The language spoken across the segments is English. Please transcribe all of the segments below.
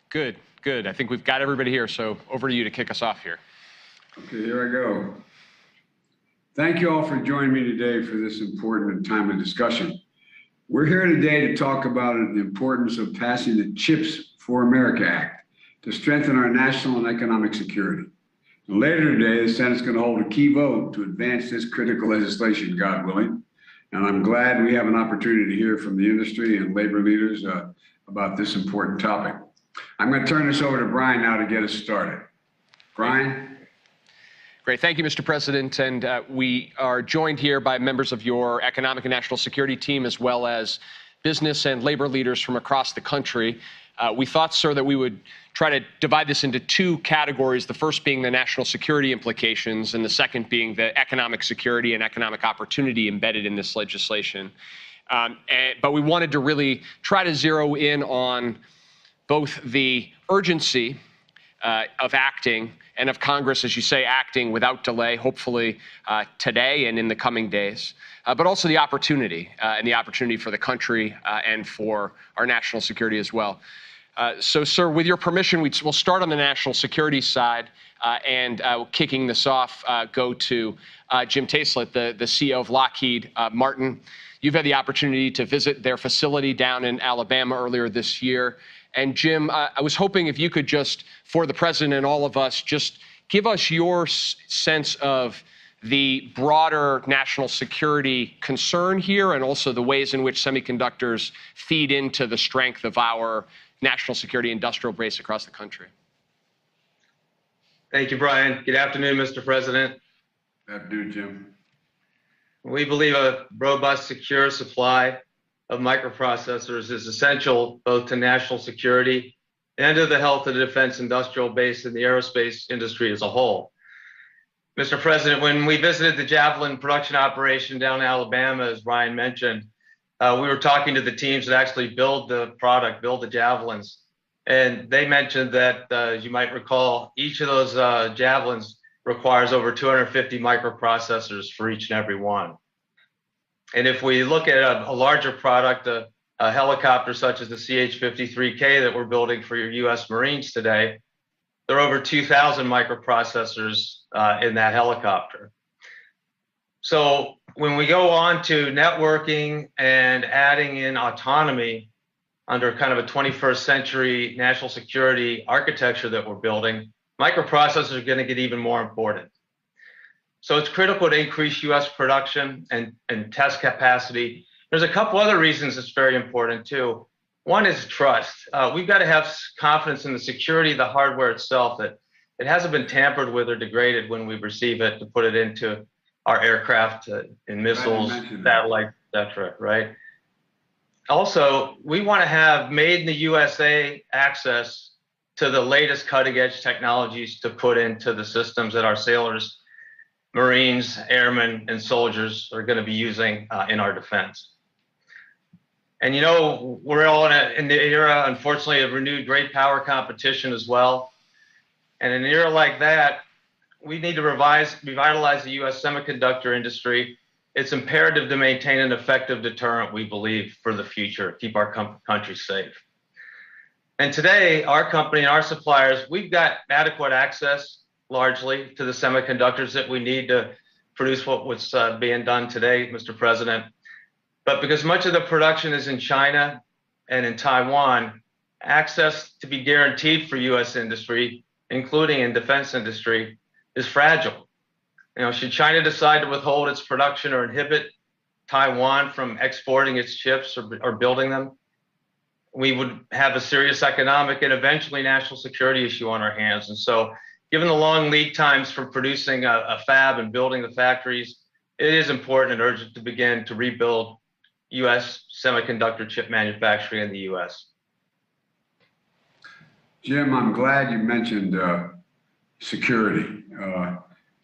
Good, good. I think we've got everybody here, so over to you to kick us off here. Okay, here I go. Thank you all for joining me today for this important and timely discussion. We're here today to talk about the importance of passing the CHIPS for America Act to strengthen our national and economic security. And later today, the Senate's going to hold a key vote to advance this critical legislation, God willing. And I'm glad we have an opportunity to hear from the industry and labor leaders about this important topic. I'm going to turn this over to Brian now to get us started. Brian? Great. Thank you, Mr. President. And we are joined here by members of your economic and national security team, as well as business and labor leaders from across the country. We thought, sir, that we would try to divide this into two categories, the first being the national security implications, and the second being the economic security and economic opportunity embedded in this legislation. But we wanted to really try to zero in on both the urgency of acting and of Congress, as you say, acting without delay, hopefully today and in the coming days, but also the opportunity and the opportunity for the country and for our national security as well. So, sir, with your permission, we'll start on the national security side and kicking this off, go to Jim Taslett, the CEO of Lockheed Martin. You've had the opportunity to visit their facility down in Alabama earlier this year. And Jim, I was hoping if you could just, for the president and all of us, just give us your sense of the broader national security concern here and also the ways in which semiconductors feed into the strength of our national security industrial base across the country. Thank you, Brian. Good afternoon, Mr. President. Good afternoon, Jim. We believe a robust, secure supply of microprocessors is essential both to national security and to the health of the defense industrial base and the aerospace industry as a whole. Mr. President, when we visited the Javelin production operation down in Alabama, as Ryan mentioned, we were talking to the teams that actually build the product, build the Javelins. And they mentioned that, as you might recall, each of those Javelins requires over 250 microprocessors for each and every one. And if we look at a larger product, a helicopter such as the CH-53K that we're building for your U.S. Marines today, there are over 2,000 microprocessors in that helicopter. So when we go on to networking and adding in autonomy under kind of a 21st century national security architecture that we're building, microprocessors are going to get even more important. So it's critical to increase U.S. production and test capacity. There's a couple other reasons it's very important too. One is trust. We've got to have confidence in the security of the hardware itself, that it hasn't been tampered with or degraded when we receive it to put it into our aircraft and missiles, satellites, et cetera, right? Also, we want to have made in the USA access to the latest cutting edge technologies to put into the systems that our sailors, Marines, airmen, and soldiers are going to be using in our defense. And you know, we're all in the era, unfortunately, of renewed great power competition as well. And in an era like that, we need to revitalize the U.S. semiconductor industry. It's imperative to maintain an effective deterrent, we believe, for the future, keep our country safe. And today, our company and our suppliers, we've got adequate access, largely, to the semiconductors that we need to produce what's being done today, Mr. President. But because much of the production is in China and in Taiwan, access to be guaranteed for U.S. industry, including in defense industry, is fragile. You know, should China decide to withhold its production or inhibit Taiwan from exporting its chips or building them, we would have a serious economic and eventually national security issue on our hands. And so, given the long lead times for producing a fab and building the factories, it is important and urgent to begin to rebuild U.S. semiconductor chip manufacturing in the U.S. Jim, I'm glad you mentioned security.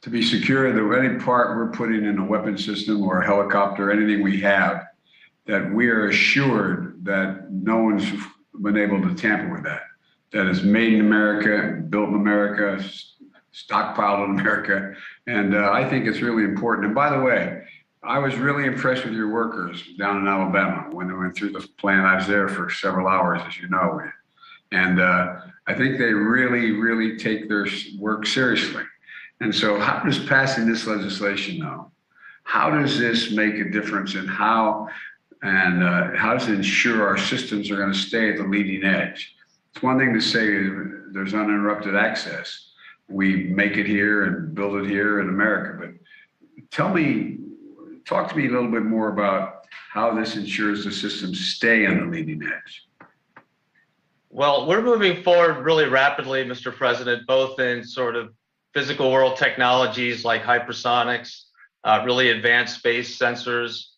To be secure that any part we're putting in a weapon system or a helicopter, anything we have, that we are assured that no one's been able to tamper with that. That is made in America, built in America, stockpiled in America. And I think it's really important. And by the way, I was really impressed with your workers down in Alabama when they went through the plant. I was there for several hours, as you know. And I think they really take their work seriously. And so how does passing this legislation, though, how does this make a difference in how does it ensure our systems are going to stay at the leading edge? It's one thing to say there's uninterrupted access. We make it here and build it here in America. But talk to me a little bit more about how this ensures the systems stay on the leading edge. Well, we're moving forward really rapidly, Mr. President, both in sort of physical world technologies like hypersonics, really advanced space sensors,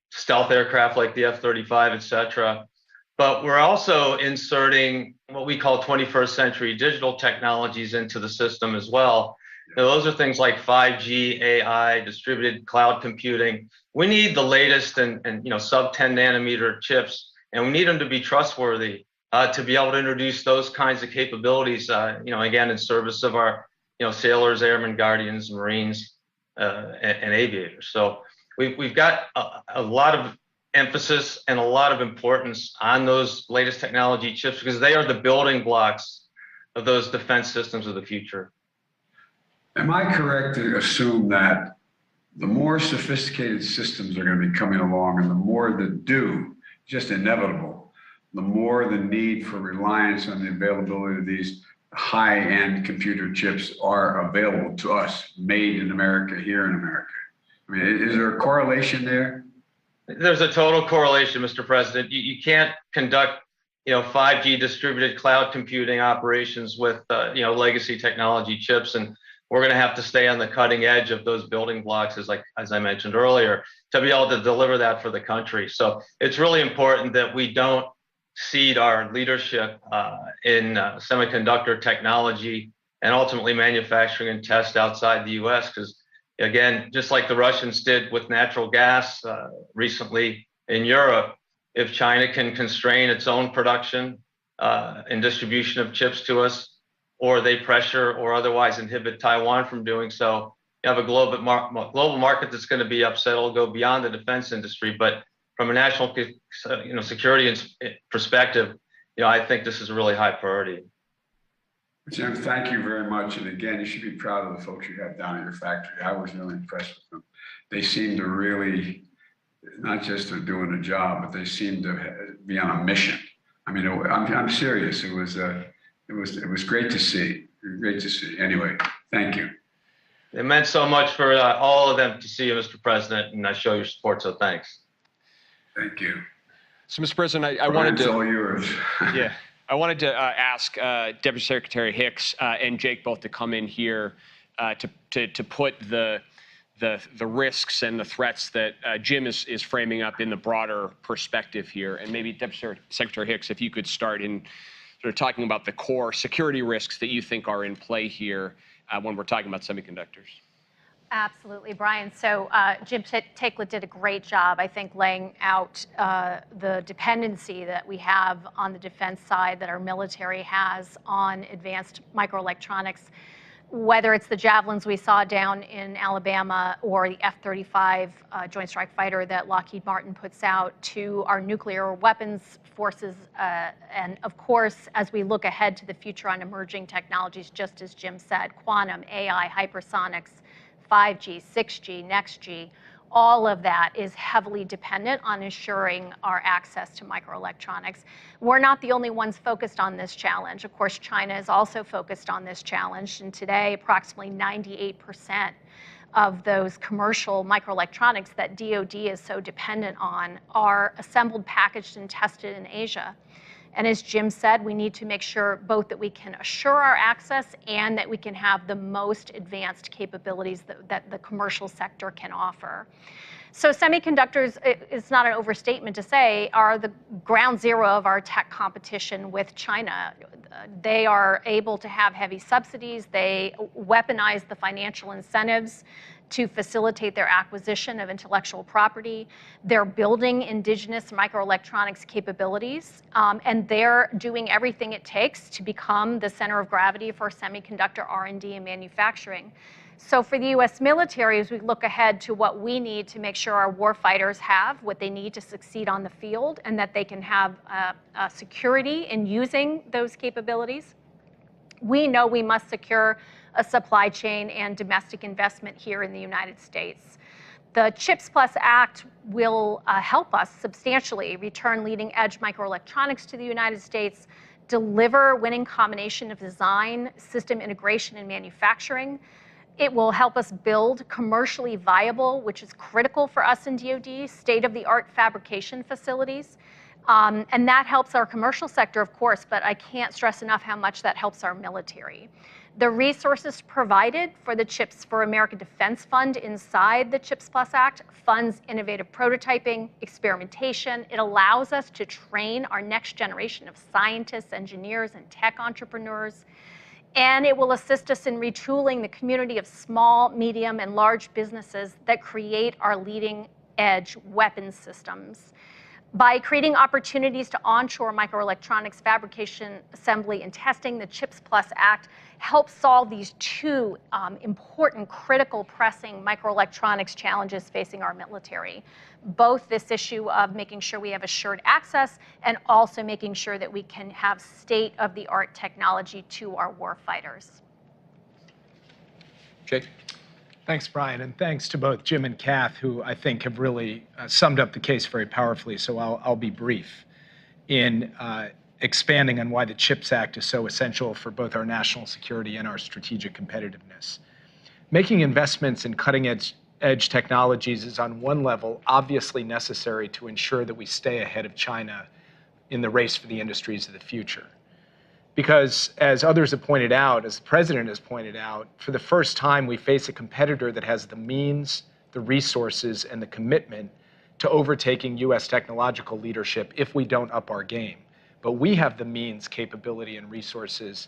stealth aircraft like the F-35, et cetera. But we're also inserting what we call 21st century digital technologies into the system as well. Now, those are things like 5G, AI, distributed cloud computing. We need the latest and sub 10 nanometer chips, and we need them to be trustworthy to be able to introduce those kinds of capabilities, again, in service of our, sailors, airmen, guardians, Marines, and aviators. So we've got a lot of emphasis and a lot of importance on those latest technology chips because they are the building blocks of those defense systems of the future. Am I correct to assume that the more sophisticated systems are going to be coming along and the more that do, just inevitable, the more the need for reliance on the availability of these high-end computer chips are available to us, made in America, here in America? I mean, is there a correlation there? There's a total correlation, Mr. President. You can't conduct, 5G distributed cloud computing operations with, legacy technology chips, and we're going to have to stay on the cutting edge of those building blocks, as I mentioned earlier, to be able to deliver that for the country. So it's really important that we don't cede our leadership in semiconductor technology and ultimately manufacturing and test outside the U.S. because, again, just like the Russians did with natural gas recently in Europe, if China can constrain its own production and distribution of chips to us, or they pressure or otherwise inhibit Taiwan from doing so, you have a global market that's going to be upset. It'll go beyond the defense industry, but from a national, security perspective, I think this is a really high priority. Jim, thank you very much. And again, you should be proud of the folks you have down at your factory. I was really impressed with them. They seem to really, not just to doing a job, but they seem to be on a mission. I mean, I'm serious. It was great to see. Great to see. Anyway, thank you. It meant so much for all of them to see you, Mr. President, and I show your support. So thanks. Thank you. So, Mr. President, I wanted to. It's all yours. Yeah. I wanted to ask Deputy Secretary Hicks and Jake both to come in here to put the risks and the threats that Jim is framing up in the broader perspective here. And maybe Deputy Secretary Hicks, if you could start in sort of talking about the core security risks that you think are in play here when we're talking about semiconductors. Absolutely, Brian. So Jim Takelett did a great job, I think, laying out the dependency that we have on the defense side that our military has on advanced microelectronics, whether it's the Javelins we saw down in Alabama or the F-35 Joint Strike Fighter that Lockheed Martin puts out, to our nuclear weapons forces. And of course, as we look ahead to the future on emerging technologies, just as Jim said, quantum, AI, hypersonics, 5G, 6G, next G, all of that is heavily dependent on ensuring our access to microelectronics. We're not the only ones focused on this challenge. Of course, China is also focused on this challenge. And today, approximately 98% of those commercial microelectronics that DoD is so dependent on are assembled, packaged, and tested in Asia. And as Jim said, we need to make sure both that we can assure our access and that we can have the most advanced capabilities that the commercial sector can offer. So semiconductors, it's not an overstatement to say, are the ground zero of our tech competition with China. They are able to have heavy subsidies. They weaponize the financial incentives to facilitate their acquisition of intellectual property. They're building indigenous microelectronics capabilities, and they're doing everything it takes to become the center of gravity for semiconductor R&D and manufacturing. So for the U.S. military, as we look ahead to what we need to make sure our warfighters have what they need to succeed on the field and that they can have security in using those capabilities, we know we must secure a supply chain and domestic investment here in the United States. The CHIPS Plus Act will help us substantially return leading edge microelectronics to the United States, deliver winning combination of design, system integration, and manufacturing. It will help us build commercially viable, which is critical for us in DoD, state-of-the-art fabrication facilities. And that helps our commercial sector, of course, but I can't stress enough how much that helps our military. The resources provided for the CHIPS for America Defense Fund inside the CHIPS Plus Act funds innovative prototyping, experimentation. It allows us to train our next generation of scientists, engineers, and tech entrepreneurs. And it will assist us in retooling the community of small, medium, and large businesses that create our leading edge weapons systems. By creating opportunities to onshore microelectronics fabrication, assembly, and testing, the CHIPS Plus Act helps solve these two important, critical, pressing microelectronics challenges facing our military. Both this issue of making sure we have assured access and also making sure that we can have state-of-the-art technology to our warfighters. Jake? Thanks, Brian, and thanks to both Jim and Kath, who I think have really summed up the case very powerfully, so I'll be brief in expanding on why the CHIPS Act is so essential for both our national security and our strategic competitiveness. Making investments in cutting-edge technologies is on one level obviously necessary to ensure that we stay ahead of China in the race for the industries of the future. Because as others have pointed out, as the president has pointed out, for the first time we face a competitor that has the means, the resources, and the commitment to overtaking US technological leadership if we don't up our game. But we have the means, capability, and resources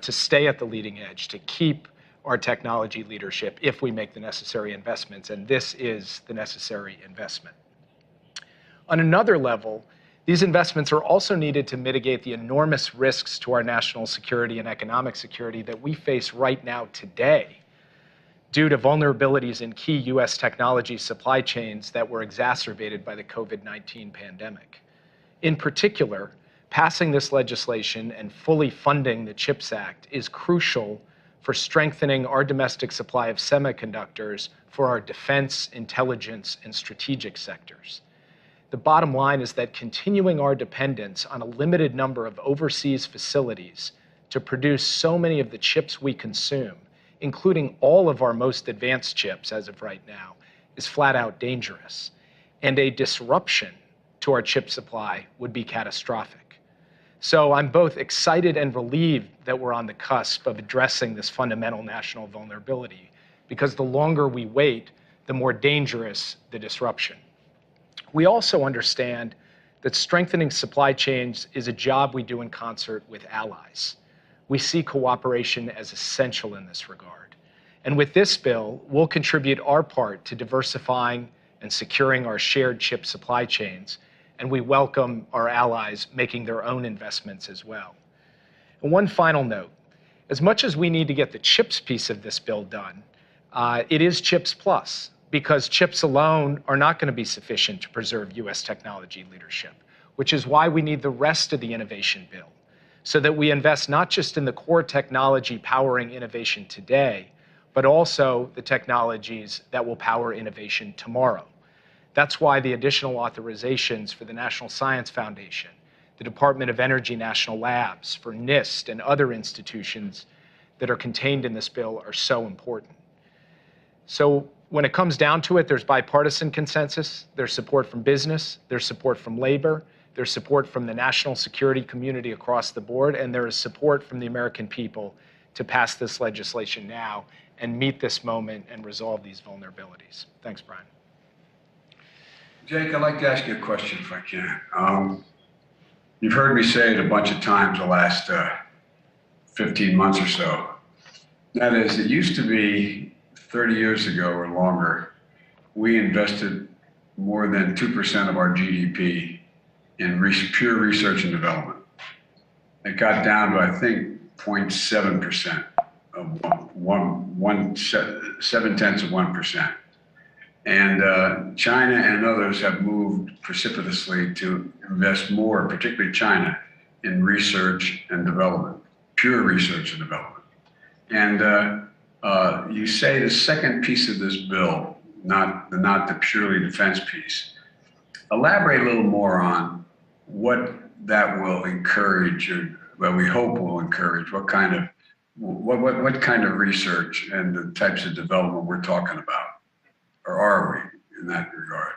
to stay at the leading edge, to keep our technology leadership if we make the necessary investments, and this is the necessary investment. On another level, these investments are also needed to mitigate the enormous risks to our national security and economic security that we face right now today due to vulnerabilities in key US technology supply chains that were exacerbated by the COVID-19 pandemic. In particular, passing this legislation and fully funding the CHIPS Act is crucial for strengthening our domestic supply of semiconductors for our defense, intelligence, and strategic sectors. The bottom line is that continuing our dependence on a limited number of overseas facilities to produce so many of the chips we consume, including all of our most advanced chips as of right now, is flat out dangerous. And a disruption to our chip supply would be catastrophic. So I'm both excited and relieved that we're on the cusp of addressing this fundamental national vulnerability, because the longer we wait, the more dangerous the disruption. We also understand that strengthening supply chains is a job we do in concert with allies. We see cooperation as essential in this regard. And with this bill, we'll contribute our part to diversifying and securing our shared chip supply chains, and we welcome our allies making their own investments as well. And one final note, as much as we need to get the CHIPS piece of this bill done, it is CHIPS Plus, because chips alone are not going to be sufficient to preserve US technology leadership, which is why we need the rest of the innovation bill, so that we invest not just in the core technology powering innovation today, but also the technologies that will power innovation tomorrow. That's why the additional authorizations for the National Science Foundation, the Department of Energy National Labs, for NIST and other institutions that are contained in this bill are so important. So when it comes down to it, there's bipartisan consensus, there's support from business, there's support from labor, there's support from the national security community across the board, and there is support from the American people to pass this legislation now and meet this moment and resolve these vulnerabilities. Thanks, Brian. Jake, I'd like to ask you a question if I can. You've heard me say it a bunch of times the last 15 months or so. That is, it used to be 30 years ago or longer, we invested more than 2% of our GDP in pure research and development. It got down to, I think, 0.7% of 1 0.7%. And China and others have moved precipitously to invest more, particularly China, in research and development, pure research and development. And you say the second piece of this bill, not the purely defense piece. Elaborate a little more on what that will encourage, or what we hope will encourage. What kind of research and the types of development we're talking about, or are we in that regard?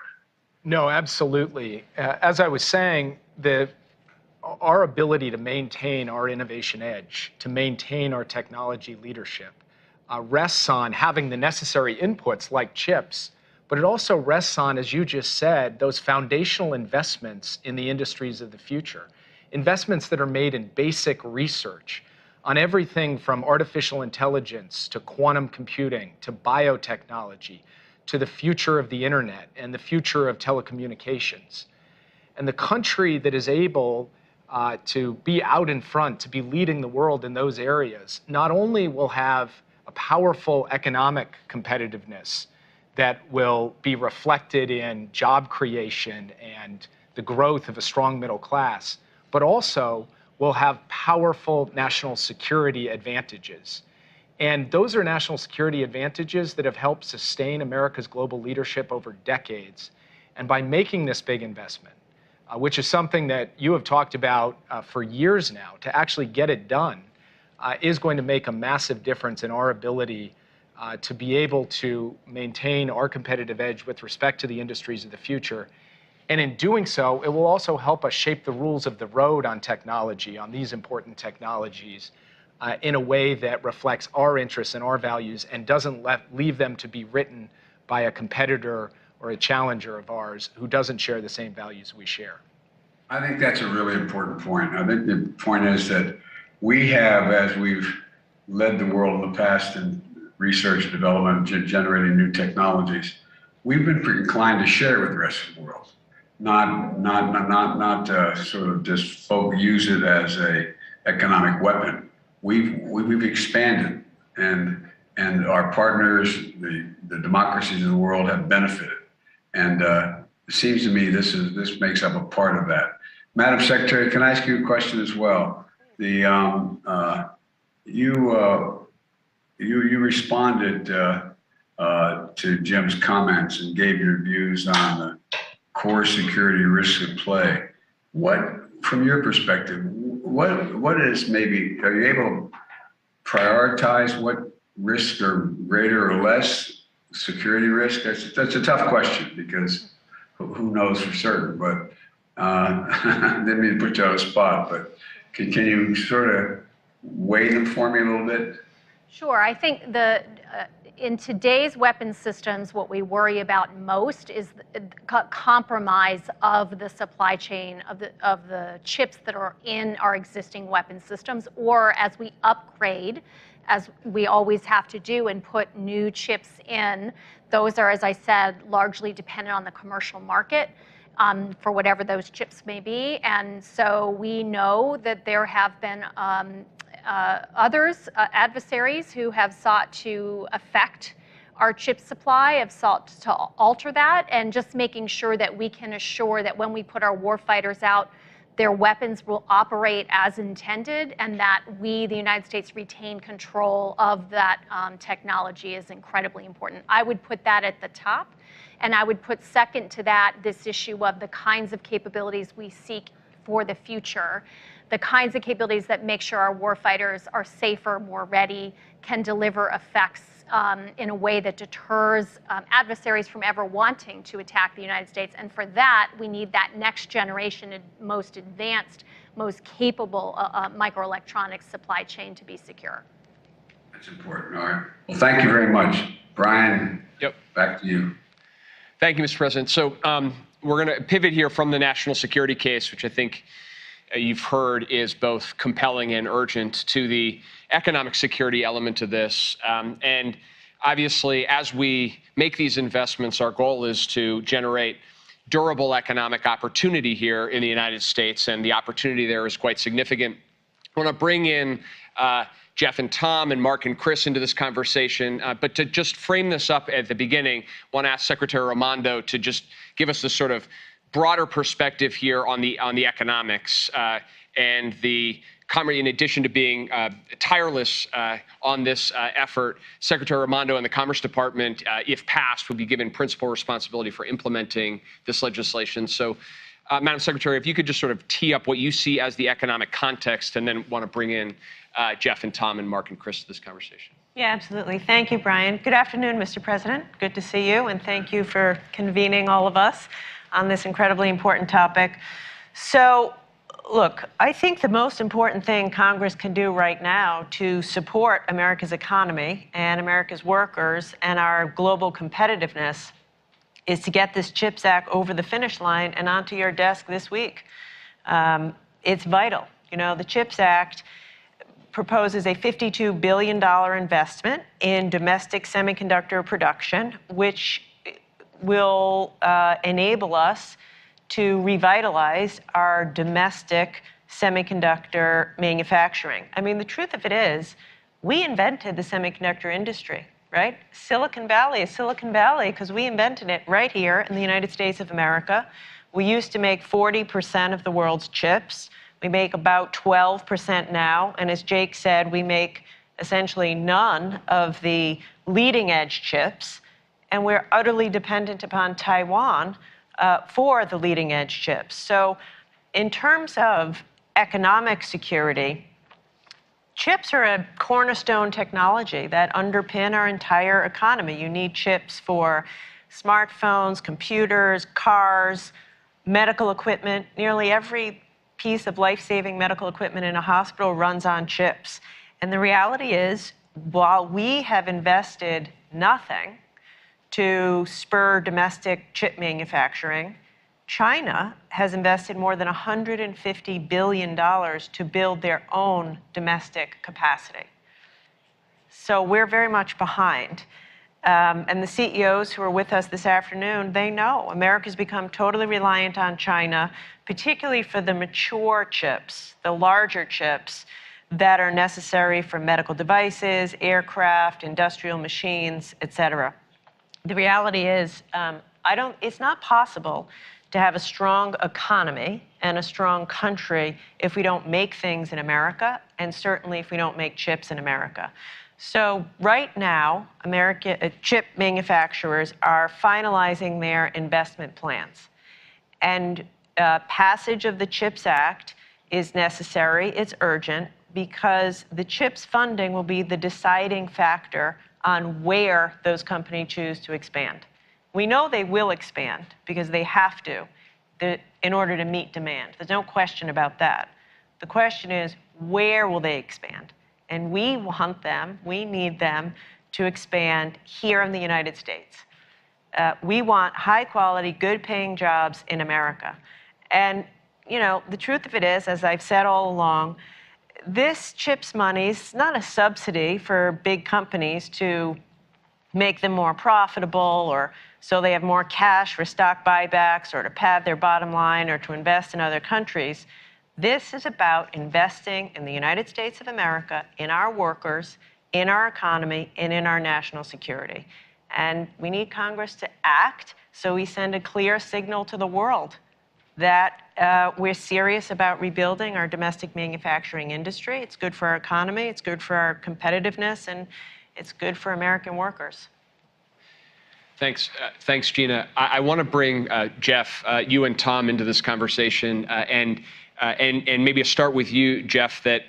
No, absolutely. As I was saying, our ability to maintain our innovation edge, to maintain our technology leadership, rests on having the necessary inputs like chips, but it also rests on, as you just said, those foundational investments in the industries of the future, investments that are made in basic research on everything from artificial intelligence to quantum computing to biotechnology to the future of the internet and the future of telecommunications. And the country that is able to be out in front, to be leading the world in those areas, not only will have a powerful economic competitiveness that will be reflected in job creation and the growth of a strong middle class, but also will have powerful national security advantages. And those are national security advantages that have helped sustain America's global leadership over decades. And by making this big investment, which is something that you have talked about for years now, to actually get it done is going to make a massive difference in our ability to be able to maintain our competitive edge with respect to the industries of the future. And in doing so, it will also help us shape the rules of the road on technology, on these important technologies, in a way that reflects our interests and our values and doesn't leave them to be written by a competitor or a challenger of ours who doesn't share the same values we share. I think that's a really important point. I think the point is that we have, as we've led the world in the past in research and development, generating new technologies, we've been inclined to share with the rest of the world, not sort of just use it as a economic weapon. We've expanded, and our partners, the democracies of the world, have benefited. And it seems to me this makes up a part of that. Madam Secretary, can I ask you a question as well? You responded to Jim's comments and gave your views on the core security risks at play. What, from your perspective, what is maybe, are you able to prioritize what risks are greater or less security risk? That's a tough question, because who knows for certain, but didn't mean to put you on the spot, but can you sort of weigh them for me a little bit? Sure. I think in today's weapons systems, what we worry about most is the compromise of the supply chain of the chips that are in our existing weapons systems, or as we upgrade, as we always have to do, and put new chips in. Those are, as I said, largely dependent on the commercial market for whatever those chips may be. And so we know that there have been adversaries who have sought to affect our chip supply, have sought to alter that, and just making sure that we can assure that when we put our warfighters out, their weapons will operate as intended, and that we, the United States, retain control of that technology is incredibly important. I would put that at the top, and I would put second to that this issue of the kinds of capabilities we seek for the future, the kinds of capabilities that make sure our warfighters are safer, more ready, can deliver effects in a way that deters adversaries from ever wanting to attack the United States. And for that, we need that next generation, most advanced, most capable microelectronics supply chain to be secure. That's important. All right. Well, thank you very much. Brian, back to you. Thank you, Mr. President. So we're going to pivot here from the national security case, which I think you've heard is both compelling and urgent, to the economic security element of this. And obviously, as we make these investments, our goal is to generate durable economic opportunity here in the United States, and the opportunity there is quite significant. I want to bring in Jeff and Tom and Mark and Chris into this conversation. But to just frame this up at the beginning, I want to ask Secretary Raimondo to just give us the sort of broader perspective here on the economics and the in addition to being tireless on this effort. Secretary Raimondo and the Commerce Department, if passed, would be given principal responsibility for implementing this legislation. So, Madam Secretary, if you could just sort of tee up what you see as the economic context, and then want to bring in Jeff and Tom and Mark and Chris to this conversation. Yeah, absolutely. Thank you, Brian. Good afternoon, Mr. President. Good to see you, and thank you for convening all of us on this incredibly important topic. So, look, I think the most important thing Congress can do right now to support America's economy and America's workers and our global competitiveness is to get this CHIPS Act over the finish line and onto your desk this week. It's vital. You know, the CHIPS Act proposes a $52 billion investment in domestic semiconductor production, which will enable us to revitalize our domestic semiconductor manufacturing. I mean, the truth of it is, we invented the semiconductor industry, right? Silicon Valley is Silicon Valley because we invented it right here in the United States of America. We used to make 40% of the world's chips. We make about 12% now, and as Jake said, we make essentially none of the leading edge chips, and we're utterly dependent upon Taiwan for the leading edge chips. So in terms of economic security, chips are a cornerstone technology that underpin our entire economy. You need chips for smartphones, computers, cars, medical equipment. Nearly every piece of life-saving medical equipment in a hospital runs on chips. And the reality is, while we have invested nothing to spur domestic chip manufacturing, China has invested more than $150 billion to build their own domestic capacity. So we're very much behind. And the CEOs who are with us this afternoon, they know America's become totally reliant on China, particularly for the mature chips, the larger chips that are necessary for medical devices, aircraft, industrial machines, et cetera. The reality is, it's not possible to have a strong economy and a strong country if we don't make things in America, and certainly if we don't make chips in America. So right now, chip manufacturers are finalizing their investment plans. And passage of the CHIPS Act is necessary, it's urgent, because the CHIPS funding will be the deciding factor on where those companies choose to expand. We know they will expand because they have to in order to meet demand. There's no question about that. The question is, where will they expand? And we want them, we need them to expand here in the United States. We want high quality, good paying jobs in America. And, you know, the truth of it is, as I've said all along, this CHIPS money is not a subsidy for big companies to make them more profitable or so they have more cash for stock buybacks or to pad their bottom line or to invest in other countries. This is about investing in the United States of America, in our workers, in our economy, and in our national security. And we need Congress to act so we send a clear signal to the world that we're serious about rebuilding our domestic manufacturing industry. It's good for our economy, it's good for our competitiveness, and it's good for American workers. Thanks, Gina. I want to bring Jeff, you and Tom into this conversation, and maybe start with you, Jeff. That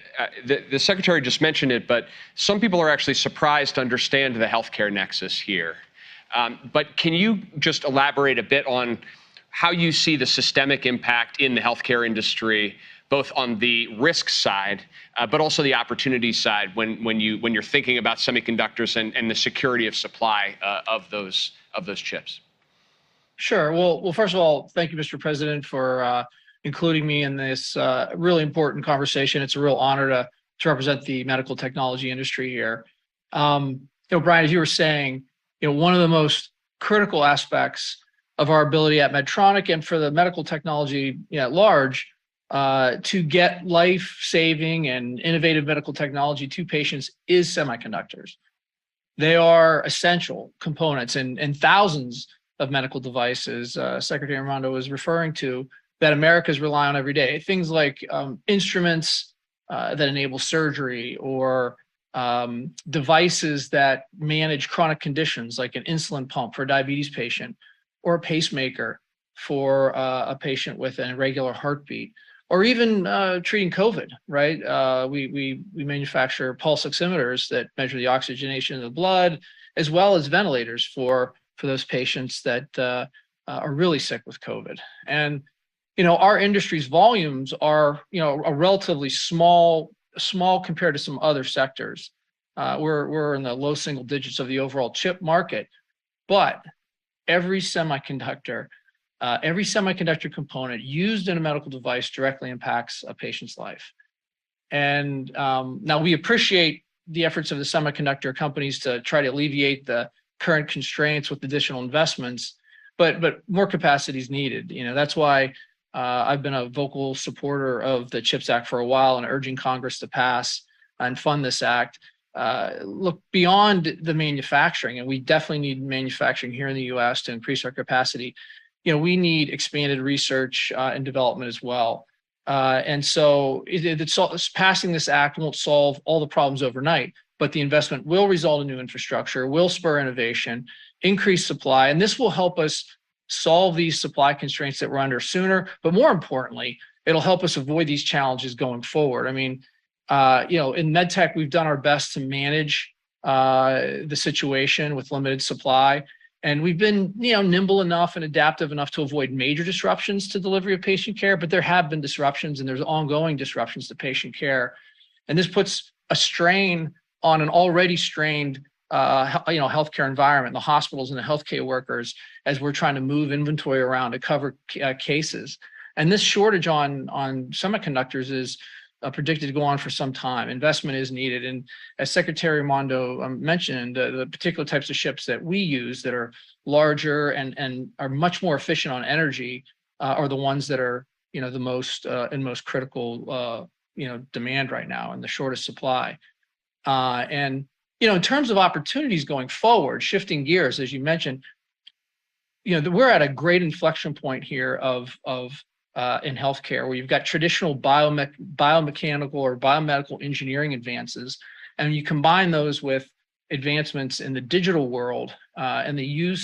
the Secretary just mentioned it, but some people are actually surprised to understand the healthcare nexus here. But can you just elaborate a bit on how you see the systemic impact in the healthcare industry, both on the risk side, but also the opportunity side when you're thinking about semiconductors and the security of supply of those chips? Sure. Well, first of all, thank you, Mr. President, for including me in this really important conversation. It's a real honor to represent the medical technology industry here. Brian, as you were saying, one of the most critical aspects of our ability at Medtronic and for the medical technology at large to get life-saving and innovative medical technology to patients is semiconductors. They are essential components in thousands of medical devices Secretary Raimondo was referring to that Americans rely on every day. Things like instruments that enable surgery, or devices that manage chronic conditions like an insulin pump for a diabetes patient, or a pacemaker for a patient with an irregular heartbeat, or even treating COVID, right? We manufacture pulse oximeters that measure the oxygenation of the blood, as well as ventilators for those patients that are really sick with COVID. And our industry's volumes are a relatively small compared to some other sectors. We're in the low single digits of the overall chip market, but every semiconductor component used in a medical device directly impacts a patient's life. And now we appreciate the efforts of the semiconductor companies to try to alleviate the current constraints with additional investments, but more capacity is needed. That's why I've been a vocal supporter of the CHIPS Act for a while and urging Congress to pass and fund this act. Look beyond the manufacturing, and we definitely need manufacturing here in the U.S. to increase our capacity. We need expanded research and development as well. And so passing this act won't solve all the problems overnight, but the investment will result in new infrastructure, will spur innovation, increase supply, and this will help us solve these supply constraints that we're under sooner. But more importantly, it'll help us avoid these challenges going forward. I mean, in medtech, we've done our best to manage the situation with limited supply. And we've been, nimble enough and adaptive enough to avoid major disruptions to delivery of patient care, but there have been disruptions and there's ongoing disruptions to patient care. And this puts a strain on an already strained, healthcare environment, the hospitals and the healthcare workers, as we're trying to move inventory around to cover cases. And this shortage on semiconductors is predicted to go on for some time. Investment is needed. And as Secretary Raimondo mentioned, the particular types of chips that we use that are larger and are much more efficient on energy are the ones that are, the most critical, demand right now and the shortest supply. And in terms of opportunities going forward, shifting gears, as you mentioned, we're at a great inflection point here in healthcare, where you've got traditional biomechanical or biomedical engineering advances, and you combine those with advancements in the digital world and the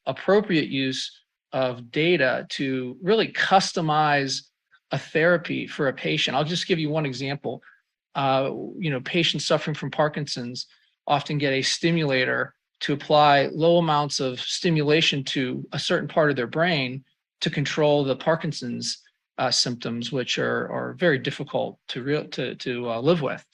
appropriate use of data to really customize a therapy for a patient. I'll just give you one example. Patients suffering from Parkinson's often get a stimulator to apply low amounts of stimulation to a certain part of their brain to control the Parkinson's symptoms, which are very difficult to live with.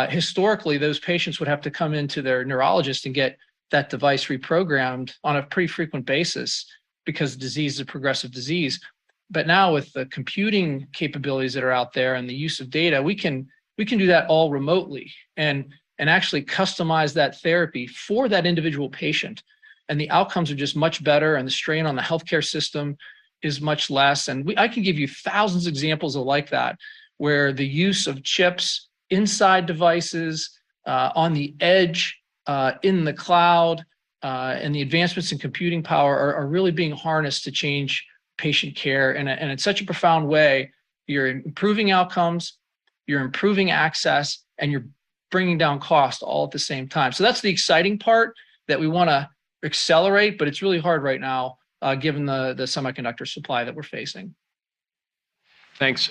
Historically, those patients would have to come into their neurologist and get that device reprogrammed on a pretty frequent basis because the disease is a progressive disease. But now with the computing capabilities that are out there and the use of data, we can do that all remotely and actually customize that therapy for that individual patient. And the outcomes are just much better, and the strain on the healthcare system is much less. And I can give you thousands of examples of like that, where the use of chips inside devices, on the edge, in the cloud, and the advancements in computing power are really being harnessed to change patient care. And in such a profound way, you're improving outcomes, you're improving access, and you're bringing down cost all at the same time. So that's the exciting part that we want to accelerate, but it's really hard right now, given the semiconductor supply that we're facing. Thanks.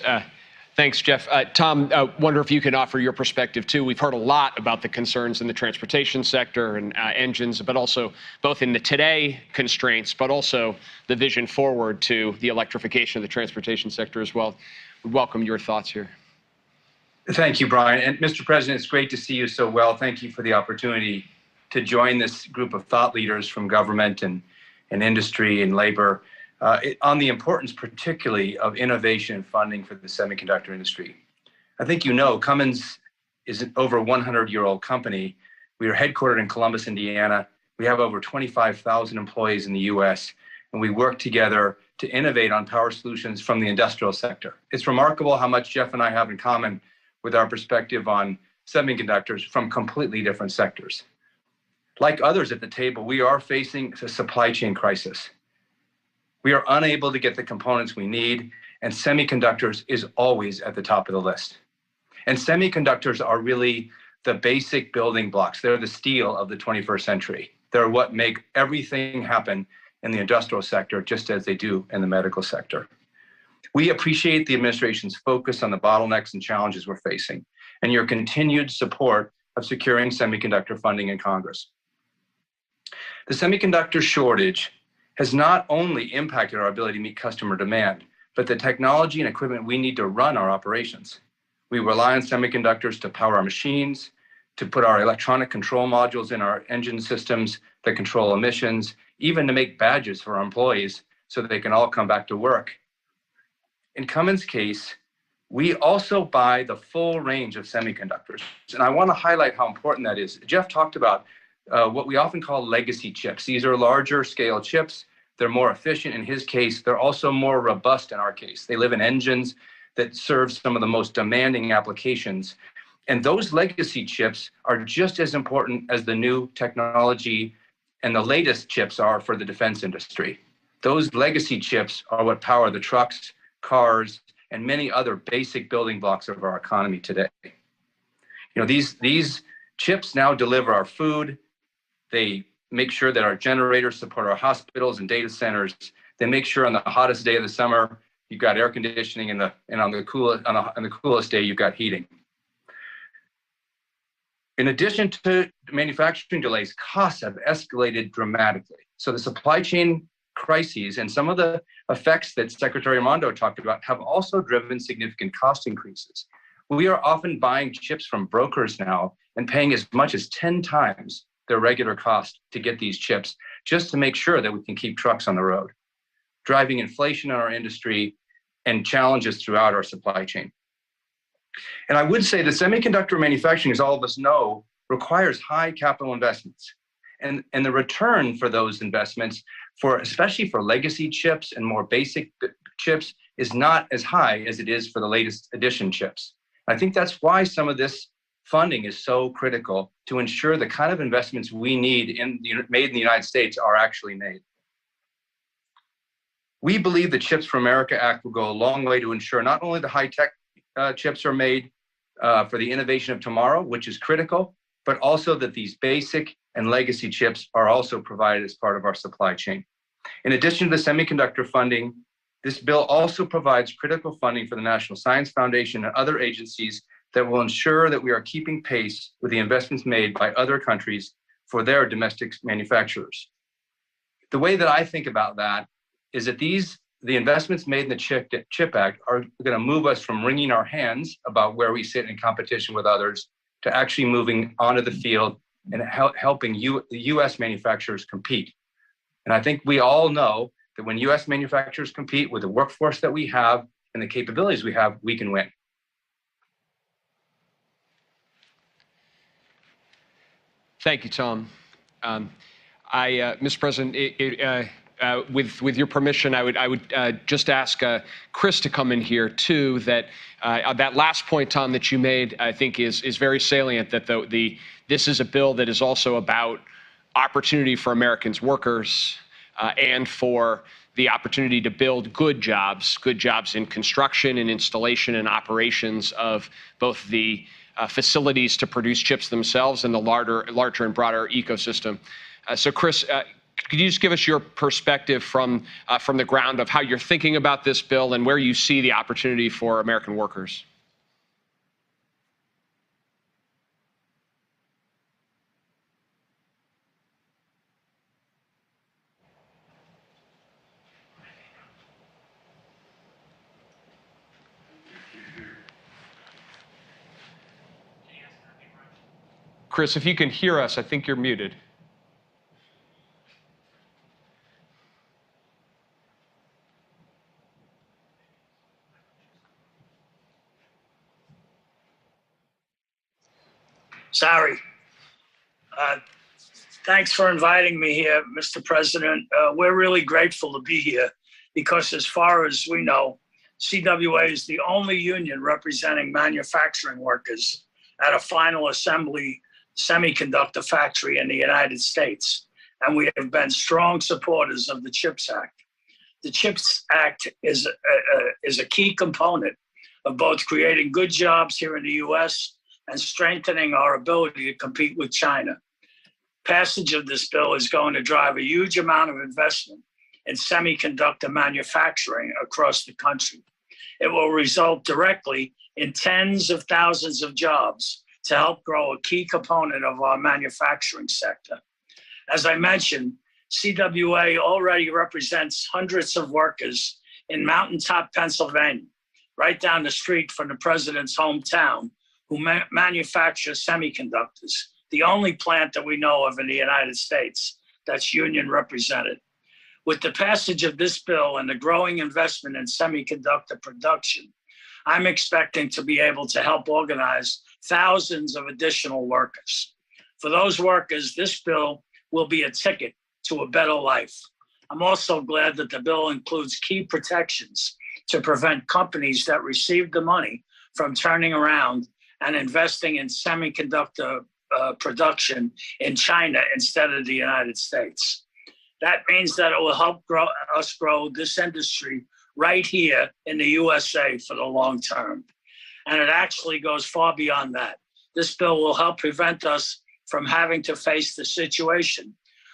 Thanks, Jeff. Tom, wonder if you can offer your perspective too. We've heard a lot about the concerns in the transportation sector and engines, but also both in the today constraints, but also the vision forward to the electrification of the transportation sector as well. We welcome your thoughts here. Thank you, Brian. And Mr. President, it's great to see you so well. Thank you for the opportunity to join this group of thought leaders from government and industry and labor on the importance particularly of innovation and funding for the semiconductor industry. I think Cummins is an over 100-year-old company. We are headquartered in Columbus, Indiana. We have over 25,000 employees in the U.S., and we work together to innovate on power solutions from the industrial sector. It's remarkable how much Jeff and I have in common with our perspective on semiconductors from completely different sectors. Like others at the table, we are facing a supply chain crisis. We are unable to get the components we need, and semiconductors is always at the top of the list. And semiconductors are really the basic building blocks. They're the steel of the 21st century. They're what make everything happen in the industrial sector, just as they do in the medical sector. We appreciate the administration's focus on the bottlenecks and challenges we're facing, and your continued support of securing semiconductor funding in Congress. The semiconductor shortage has not only impacted our ability to meet customer demand, but the technology and equipment we need to run our operations. We rely on semiconductors to power our machines, to put our electronic control modules in our engine systems that control emissions, even to make badges for our employees so that they can all come back to work. In Cummins' case, we also buy the full range of semiconductors. And I want to highlight how important that is. Jeff talked about what we often call legacy chips. These are larger scale chips. They're more efficient in his case. They're also more robust in our case. They live in engines that serve some of the most demanding applications. And those legacy chips are just as important as the new technology and the latest chips are for the defense industry. Those legacy chips are what power the trucks, cars, and many other basic building blocks of our economy today. You know, these chips now deliver our food. They make sure that our generators support our hospitals and data centers. They make sure on the hottest day of the summer, you've got air conditioning, and on the coolest day, you've got heating. In addition to manufacturing delays, costs have escalated dramatically. So the supply chain crises and some of the effects that Secretary Raimondo talked about have also driven significant cost increases. We are often buying chips from brokers now and paying as much as 10 times their regular cost to get these chips, just to make sure that we can keep trucks on the road, driving inflation in our industry and challenges throughout our supply chain. And I would say that semiconductor manufacturing, as all of us know, requires high capital investments. And the return for those investments, especially for legacy chips and more basic chips, is not as high as it is for the latest edition chips. I think that's why some of this funding is so critical to ensure the kind of investments we need made in the United States are actually made. We believe the Chips for America Act will go a long way to ensure not only the high-tech chips are made for the innovation of tomorrow, which is critical, but also that these basic and legacy chips are also provided as part of our supply chain. In addition to the semiconductor funding, this bill also provides critical funding for the National Science Foundation and other agencies that will ensure that we are keeping pace with the investments made by other countries for their domestic manufacturers. The way that I think about that is that the investments made in the CHIP Act are going to move us from wringing our hands about where we sit in competition with others to actually moving onto the field and helping the U.S. manufacturers compete. And I think we all know that when U.S. manufacturers compete with the workforce that we have and the capabilities we have, we can win. Thank you, Tom. Mr. President, with your permission, I would just ask Chris to come in here too. That last point, Tom, that you made, I think is very salient. That this is a bill that is also about opportunity for Americans' workers and for the opportunity to build good jobs in construction and installation and operations of both the facilities to produce chips themselves and the larger and broader ecosystem. So, Chris, could you just give us your perspective from the ground of how you're thinking about this bill and where you see the opportunity for American workers? Chris, if you can hear us, I think you're muted. Sorry. Thanks for inviting me here, Mr. President. We're really grateful to be here. because as far as we know, CWA is the only union representing manufacturing workers at a final assembly semiconductor factory in the United States. And we have been strong supporters of the CHIPS Act. The CHIPS Act is a key component of both creating good jobs here in the US and strengthening our ability to compete with China. Passage of this bill is going to drive a huge amount of investment in semiconductor manufacturing across the country. It will result directly in tens of thousands of jobs to help grow a key component of our manufacturing sector. As I mentioned, CWA already represents hundreds of workers in Mountaintop, Pennsylvania, right down the street from the president's hometown, who manufacture semiconductors, the only plant that we know of in the United States that's union represented. With the passage of this bill and the growing investment in semiconductor production, I'm expecting to be able to help organize thousands of additional workers. For those workers, this bill will be a ticket to a better life. I'm also glad that the bill includes key protections to prevent companies that receive the money from turning around and investing in semiconductor production in China instead of the United States. That means that it will help us grow this industry right here in the USA for the long term. And it actually goes far beyond that. This bill will help prevent us from having to face the situation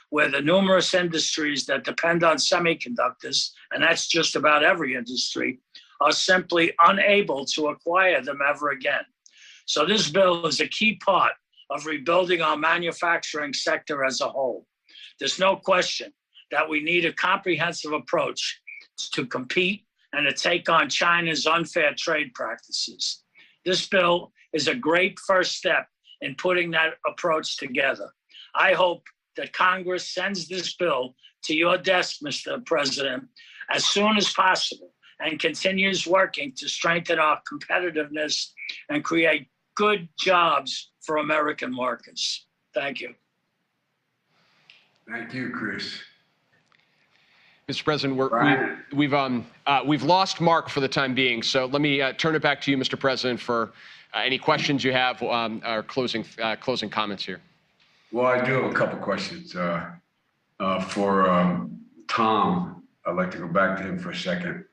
where the numerous industries that depend on semiconductors, and that's just about every industry, are simply unable to acquire them ever again. So this bill is a key part of rebuilding our manufacturing sector as a whole. There's no question that we need a comprehensive approach to compete and to take on China's unfair trade practices. This bill is a great first step in putting that approach together. I hope that Congress sends this bill to your desk, Mr. President, as soon as possible and continues working to strengthen our competitiveness and create good jobs for American workers. Thank you. Thank you, Chris. Mr. President, we've lost Mark for the time being, so let me turn it back to you, Mr. President, for any questions you have or closing comments here. Well, I do have a couple questions for Tom. I'd like to go back to him for a second.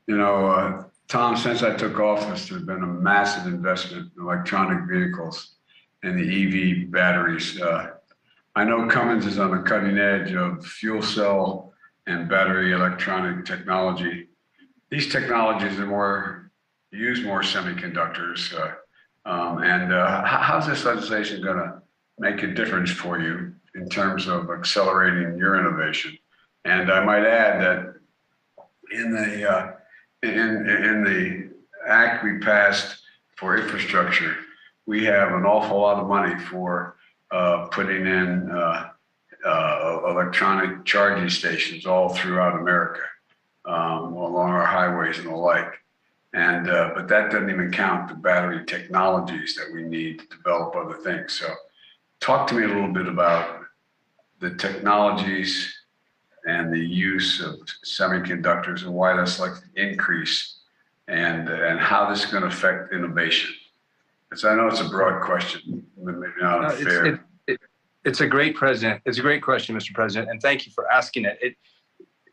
You know, Tom, since I took office, there's been a massive investment in electronic vehicles and the EV batteries. I know Cummins is on the cutting edge of fuel cell and battery electronic technology. These technologies use more semiconductors. How's this legislation going to make a difference for you in terms of accelerating your innovation? And I might add that in the act we passed for infrastructure, we have an awful lot of money for putting in electronic charging stations all throughout America, along our highways and the like. But that doesn't even count the battery technologies that we need to develop other things. So talk to me a little bit about the technologies and the use of semiconductors and why that's like to increase and how this is going to affect innovation. Because I know it's a broad question, maybe not fair. It's a great question, Mr. President, and thank you for asking it.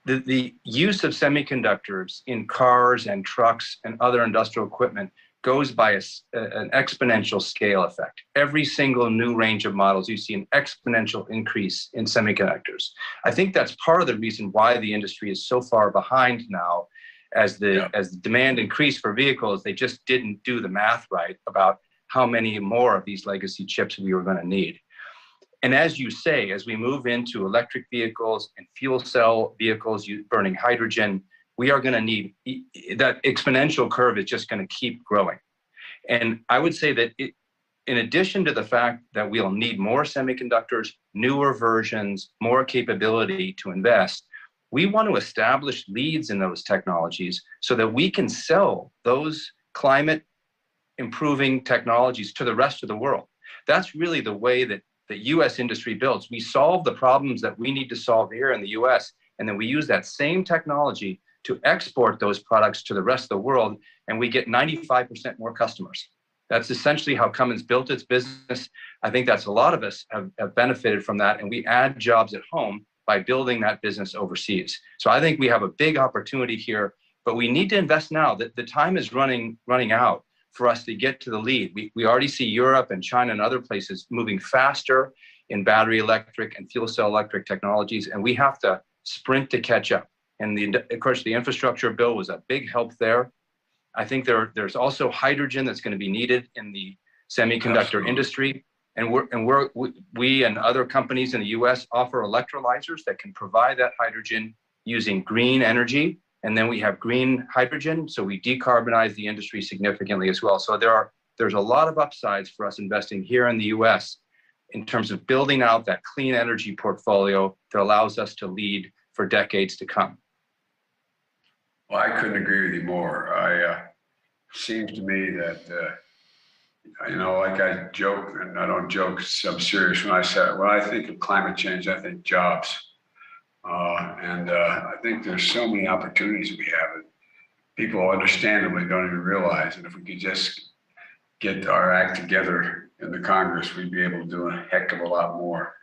The use of semiconductors in cars and trucks and other industrial equipment goes by an exponential scale effect. Every single new range of models, you see an exponential increase in semiconductors. I think that's part of the reason why the industry is so far behind now. As the demand increased for vehicles, they just didn't do the math right about how many more of these legacy chips we were going to need. And as you say, as we move into electric vehicles and fuel cell vehicles burning hydrogen, we are going to need, that exponential curve is just going to keep growing. And I would say that in addition to the fact that we'll need more semiconductors, newer versions, more capability to invest, we want to establish leads in those technologies so that we can sell those climate improving technologies to the rest of the world. That's really the way that the US industry builds. We solve the problems that we need to solve here in the US, and then we use that same technology to export those products to the rest of the world, and we get 95% more customers. That's essentially how Cummins built its business. I think that's a lot of us have benefited from that, and we add jobs at home by building that business overseas. So I think we have a big opportunity here, but we need to invest now. The time is running out for us to get to the lead. We already see Europe and China and other places moving faster in battery electric and fuel cell electric technologies, and we have to sprint to catch up. And of course, the infrastructure bill was a big help there. I think there's also hydrogen that's going to be needed in the semiconductor industry. And we and other companies in the US offer electrolyzers that can provide that hydrogen using green energy. And then we have green hydrogen, so we decarbonize the industry significantly as well. So there's a lot of upsides for us investing here in the US in terms of building out that clean energy portfolio that allows us to lead for decades to come. Well, I couldn't agree with you more. Seems to me that, like I joke, and I don't joke, I'm serious when I think of climate change, I think jobs. I think there's so many opportunities we have that people understandably don't even realize. And if we could just get our act together in the Congress, we'd be able to do a heck of a lot more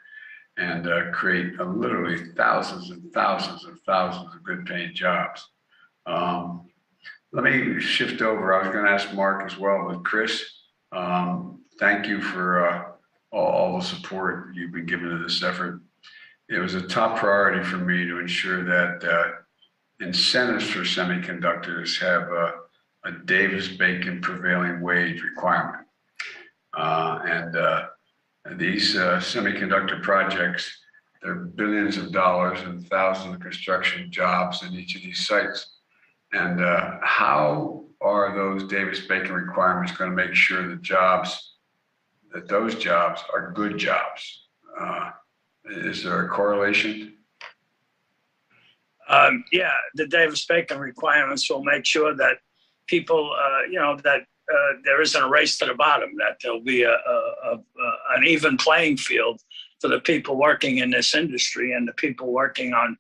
and create literally thousands and thousands and thousands of good paying jobs. Let me shift over. I was going to ask Mark as well, but Chris, thank you for all the support you've been giving to this effort. It was a top priority for me to ensure that incentives for semiconductors have a Davis-Bacon prevailing wage requirement. These semiconductor projects, they're billions of dollars and thousands of construction jobs in each of these sites. And how are those Davis-Bacon requirements going to make sure that those jobs are good jobs? Is there a correlation? Yeah, the Davis-Bacon requirements will make sure that people, that there isn't a race to the bottom, that there'll be an even playing field for the people working in this industry and the people working on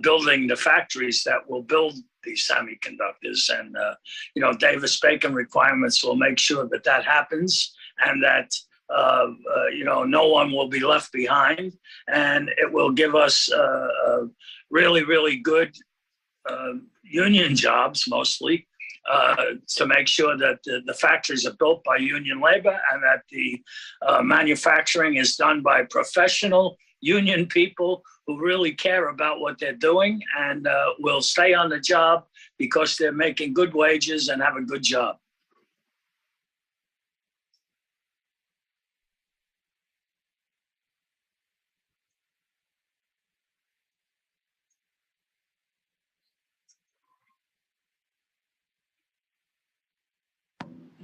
building the factories that will build these semiconductors. And, Davis-Bacon requirements will make sure that happens and that, no one will be left behind. And it will give us really, really good union jobs, mostly, to make sure that the factories are built by union labor and that the manufacturing is done by professional union people who really care about what they're doing and will stay on the job because they're making good wages and have a good job.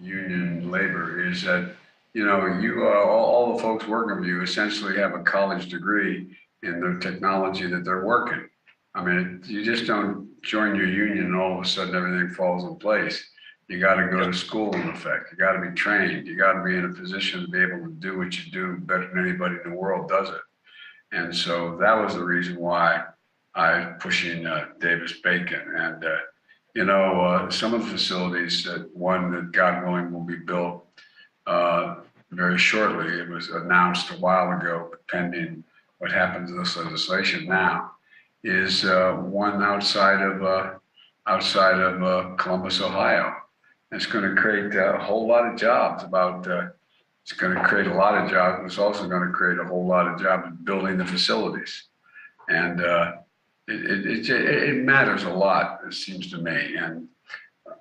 Union labor is that, all the folks working with you essentially have a college degree in the technology that they're working. I mean, you just don't join your union and all of a sudden everything falls in place. You got to go to school, in effect. You got to be trained. You got to be in a position to be able to do what you do better than anybody in the world does it. And so that was the reason why I'm pushing Davis-Bacon. And, some of the facilities, one that God willing will be built very shortly. It was announced a while ago, pending what happens to this legislation now, is one outside of Columbus, Ohio. It's going to create a whole lot of jobs. It's going to create a lot of jobs, but it's also going to create a whole lot of jobs building the facilities. And it matters a lot, it seems to me. And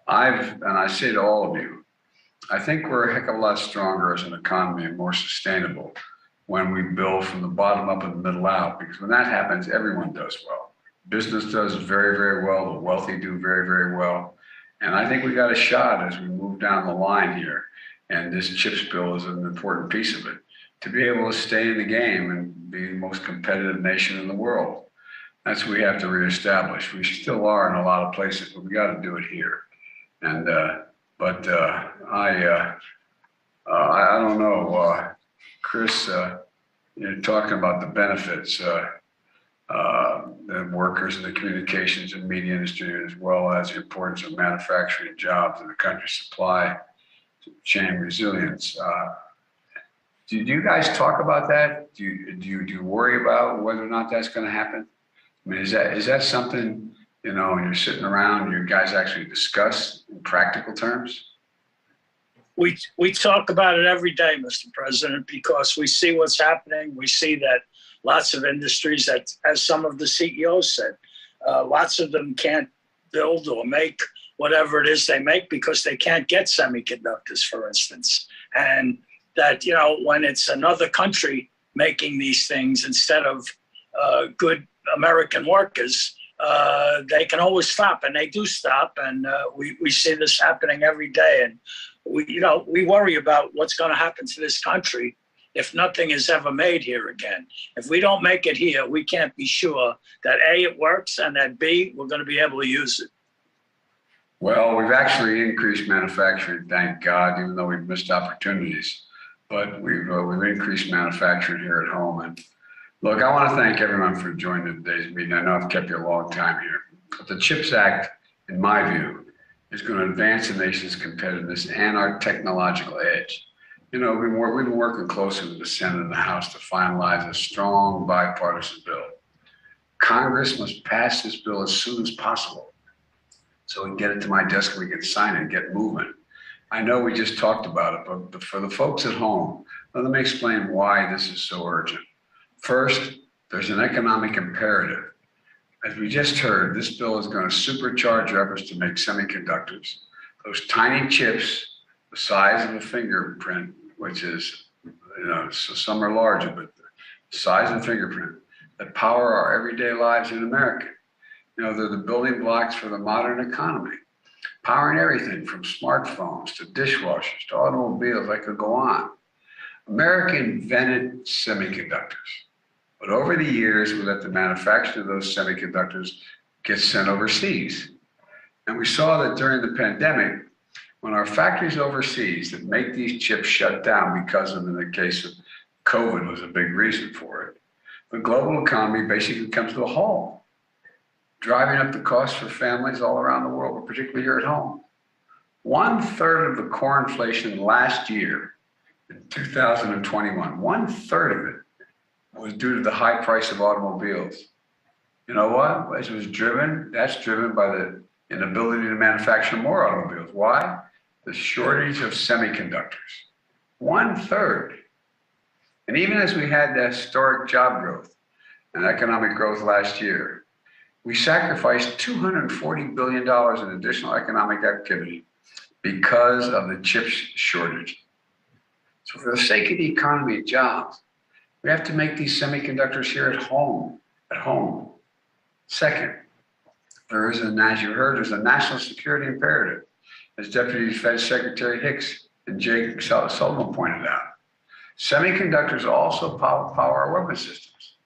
I say to all of you, I think we're a heck of a lot stronger as an economy and more sustainable when we build from the bottom up and the middle out, because when that happens, everyone does well. Business does very, very well. The wealthy do very, very well. And I think we got a shot as we move down the line here. And this CHIPS bill is an important piece of it, to be able to stay in the game and be the most competitive nation in the world. That's what we have to reestablish. We still are in a lot of places, but we got to do it here. And I don't know, Chris. You're talking about the benefits. the workers in the communications and media industry, as well as the importance of manufacturing jobs and the country's supply chain resilience. Do you guys talk about that? Do you worry about whether or not that's going to happen? I mean, is that something, you know, when you're sitting around and you guys actually discuss in practical terms? We talk about it every day, Mr. President, because we see what's happening. We see that lots of industries, that, as some of the CEOs said, lots of them can't build or make whatever it is they make because they can't get semiconductors, for instance. And that, you know, when it's another country making these things instead of good American workers, they can always stop, and they do stop. And we see this happening every day. And we worry about what's going to happen to this country if nothing is ever made here again. If we don't make it here, we can't be sure that A, it works, and that B, we're going to be able to use it. Well, we've actually increased manufacturing, thank God, even though we've missed opportunities. But we've increased manufacturing here at home. And look, I want to thank everyone for joining today's meeting. I know I've kept you a long time here. But the CHIPS Act, in my view, is going to advance the nation's competitiveness and our technological edge. You know, we've been working closely with the Senate and the House to finalize a strong bipartisan bill. Congress must pass this bill as soon as possible so we can get it to my desk and we can sign it and get moving. I know we just talked about it, but for the folks at home, let me explain why this is so urgent. First, there's an economic imperative. As we just heard, this bill is going to supercharge our efforts to make semiconductors. Those tiny chips, the size of a fingerprint, which is, you know, so some are larger, but the size of a fingerprint, that power our everyday lives in America. You know, they're the building blocks for the modern economy, powering everything from smartphones to dishwashers to automobiles. I could go on. America invented semiconductors. But over the years, we let the manufacture of those semiconductors get sent overseas. And we saw that during the pandemic, when our factories overseas that make these chips shut down because of, in the case of COVID, was a big reason for it, the global economy basically comes to a halt, driving up the costs for families all around the world, but particularly here at home. 1/3 of the core inflation last year, in 2021, 1/3 of it was due to the high price of automobiles. You know what? As it was driven, that's driven by the inability to manufacture more automobiles. Why? The shortage of semiconductors. 1/3. And even as we had the historic job growth and economic growth last year, we sacrificed $240 billion in additional economic activity because of the chip shortage. So for the sake of the economy and jobs, we have to make these semiconductors here at home. Second, as you heard, there's a national security imperative, as Deputy Fed Secretary Hicks and Jake Sullivan pointed out. Semiconductors also power our weapon systems.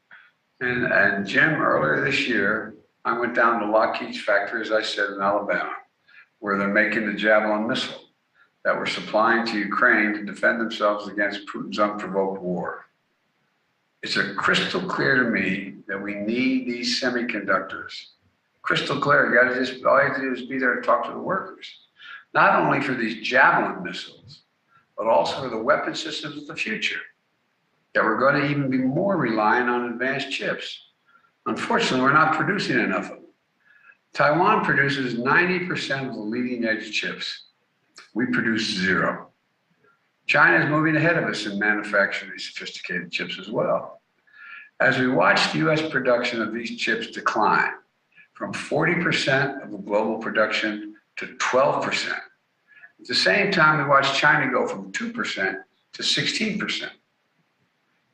And Jim, earlier this year, I went down to Lockheed's factory, as I said, in Alabama, where they're making the Javelin missile that we're supplying to Ukraine to defend themselves against Putin's unprovoked war. It's crystal clear to me that we need these semiconductors. Crystal clear. All you have to do is be there to talk to the workers, not only for these Javelin missiles, but also for the weapon systems of the future, that we're going to even be more reliant on advanced chips. Unfortunately, we're not producing enough of them. Taiwan produces 90% of the leading edge chips. We produce 0. China is moving ahead of us in manufacturing these sophisticated chips as well. As we watch the US production of these chips decline from 40% of the global production to 12%, at the same time we watch China go from 2% to 16%.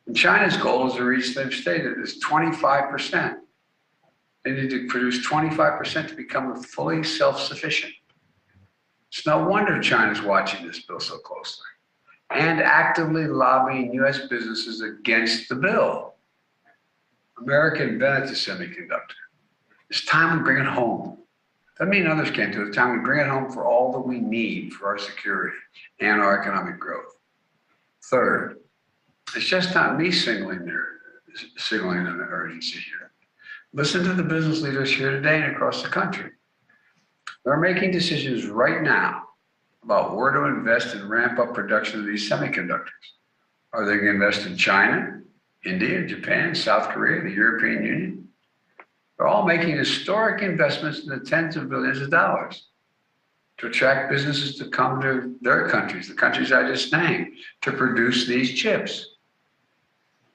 And China's goal is to reach, they've stated, is 25%. They need to produce 25% to become fully self-sufficient. It's no wonder China's watching this bill so closely and actively lobbying US businesses against the bill. America invented the semiconductor. It's time we bring it home. Doesn't mean others can't do it. It's time we bring it home for all that we need for our security and our economic growth. Third, it's just not me signaling an urgency here. Listen to the business leaders here today and across the country. They're making decisions right now about where to invest and ramp up production of these semiconductors. Are they going to invest in China, India, Japan, South Korea, the European Union? They're all making historic investments in the tens of billions of dollars to attract businesses to come to their countries, the countries I just named, to produce these chips.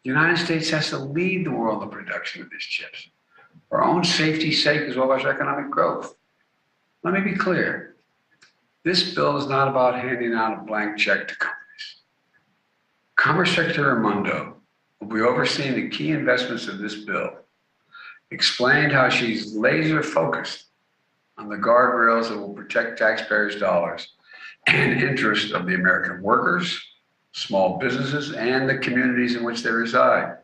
The United States has to lead the world in the production of these chips for our own safety's sake as well as economic growth. Let me be clear. This bill is not about handing out a blank check to companies. Commerce Secretary Raimondo will be overseeing the key investments of this bill, explained how she's laser focused on the guardrails that will protect taxpayers' dollars and interests of the American workers, small businesses, and the communities in which they reside.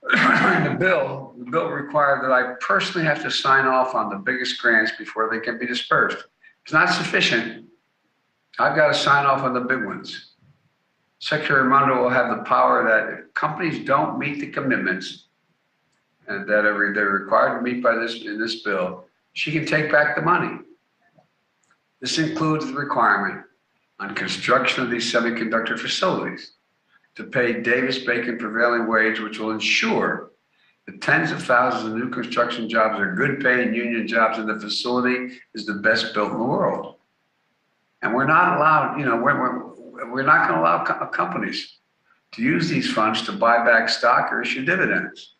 The bill required that I personally have to sign off on the biggest grants before they can be dispersed. It's not sufficient. I've got to sign off on the big ones. Secretary Raimondo will have the power that if companies don't meet the commitments and that they're required to meet in this bill, she can take back the money. This includes the requirement on construction of these semiconductor facilities to pay Davis-Bacon prevailing wage, which will ensure that tens of thousands of new construction jobs are good paying union jobs, and the facility is the best built in the world. And we're not allowed, we're not going to allow companies to use these funds to buy back stock or issue dividends.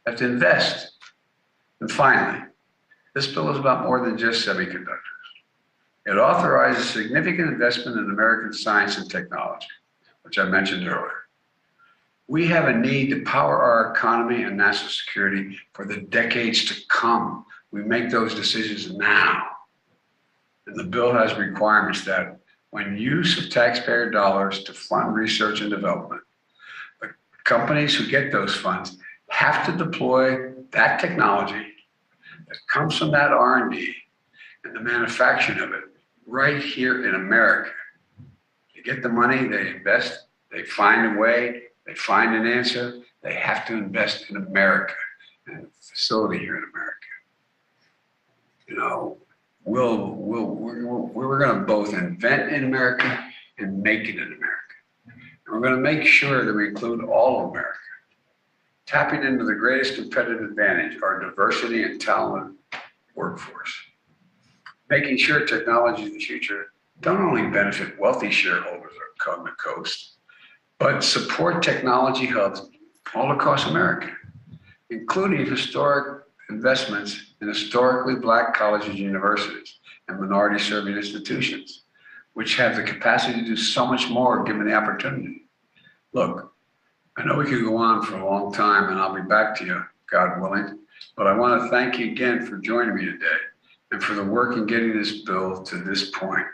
They have to invest. And finally, this bill is about more than just semiconductors. It authorizes significant investment in American science and technology, which I mentioned earlier. We have a need to power our economy and national security for the decades to come. We make those decisions now. And the bill has requirements that when use of taxpayer dollars to fund research and development, the companies who get those funds have to deploy that technology that comes from that R&D and the manufacturing of it right here in America. They get the money, they invest, they find a way, they find an answer. They have to invest in America and a facility here in America. We're going to both invent in America and make it in America. And we're going to make sure that we include all of America, tapping into the greatest competitive advantage, our diversity and talented workforce. Making sure technology in the future don't only benefit wealthy shareholders on the coast, but support technology hubs all across America, including historic investments in historically Black colleges and universities and minority-serving institutions, which have the capacity to do so much more given the opportunity. Look, I know we could go on for a long time, and I'll be back to you, God willing, but I want to thank you again for joining me today and for the work in getting this bill to this point.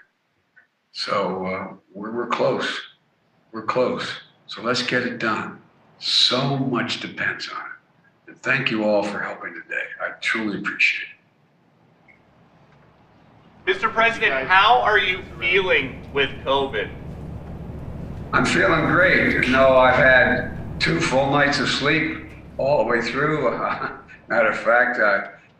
So we're close. We're close. So let's get it done. So much depends on it. And thank you all for helping today. I truly appreciate it. Mr. President, how are you feeling with COVID? I'm feeling great. I've had 2 full nights of sleep all the way through. Matter of fact,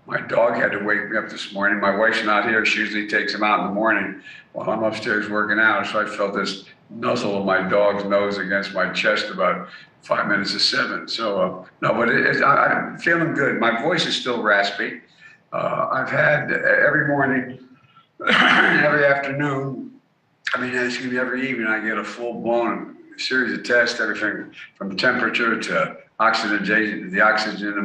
my dog had to wake me up this morning. My wife's not here. She usually takes him out in the morning while I'm upstairs working out. So I felt this nuzzle of my dog's nose against my chest about 5 minutes to 7. So, no, but I'm feeling good. My voice is still raspy. I've had every morning, every afternoon, every evening, I get a full-blown series of tests, everything from temperature to the oxygen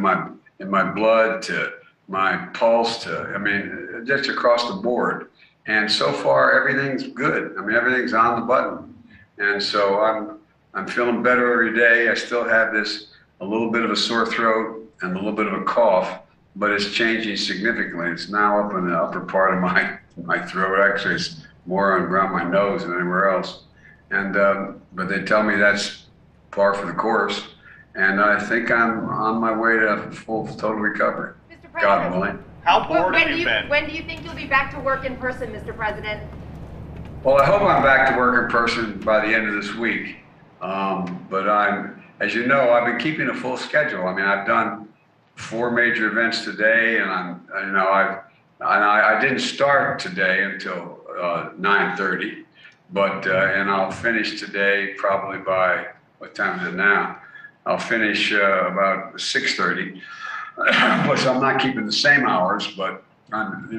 in my blood to my pulse to, just across the board. And so far, everything's good. Everything's on the button. And so I'm feeling better every day. I still have a little bit of a sore throat and a little bit of a cough, but it's changing significantly. It's now up in the upper part of my throat. Actually, it's more around my nose than anywhere else. And but they tell me that's par for the course. And I think I'm on my way to full total recovery. Mr. President, God willing. How bored have you been? When do you think you'll be back to work in person, Mr. President? Well, I hope I'm back to work in person by the end of this week. But as you know, I've been keeping a full schedule. I've done 4 major events today, and I didn't start today until 9:30, but and I'll finish today probably by, what time is it now? I'll finish about 6:30. So I'm not keeping the same hours, but I'm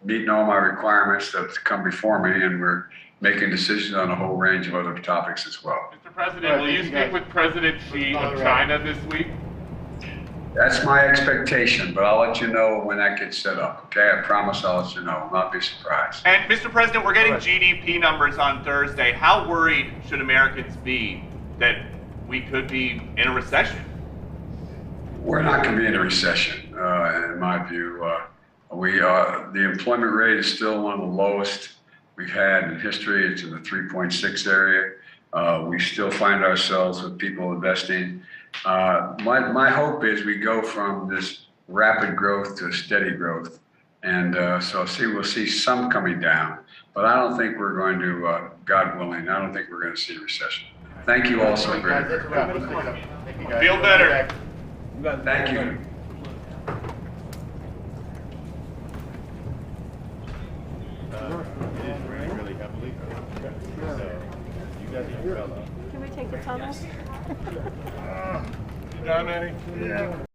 meeting all my requirements that come before me, and we're making decisions on a whole range of other topics as well. Mr. President, will you speak with President Xi of China this week? That's my expectation, but I'll let you know when that gets set up, okay? I promise I'll let you know. I'll not be surprised. And Mr. President, we're getting GDP numbers on Thursday. How worried should Americans be that we could be in a recession? We're not going to be in a recession, in my view. The employment rate is still one of the lowest we've had in history. It's in the 3.6 area. We still find ourselves with people investing. My hope is we go from this rapid growth to steady growth. And so we'll see some coming down. But I don't think we're going to, God willing, I don't think we're going to see a recession. Thank you all so very much. Feel better. Thank you. Can we take the tunnels? Done, Eddie? Yeah.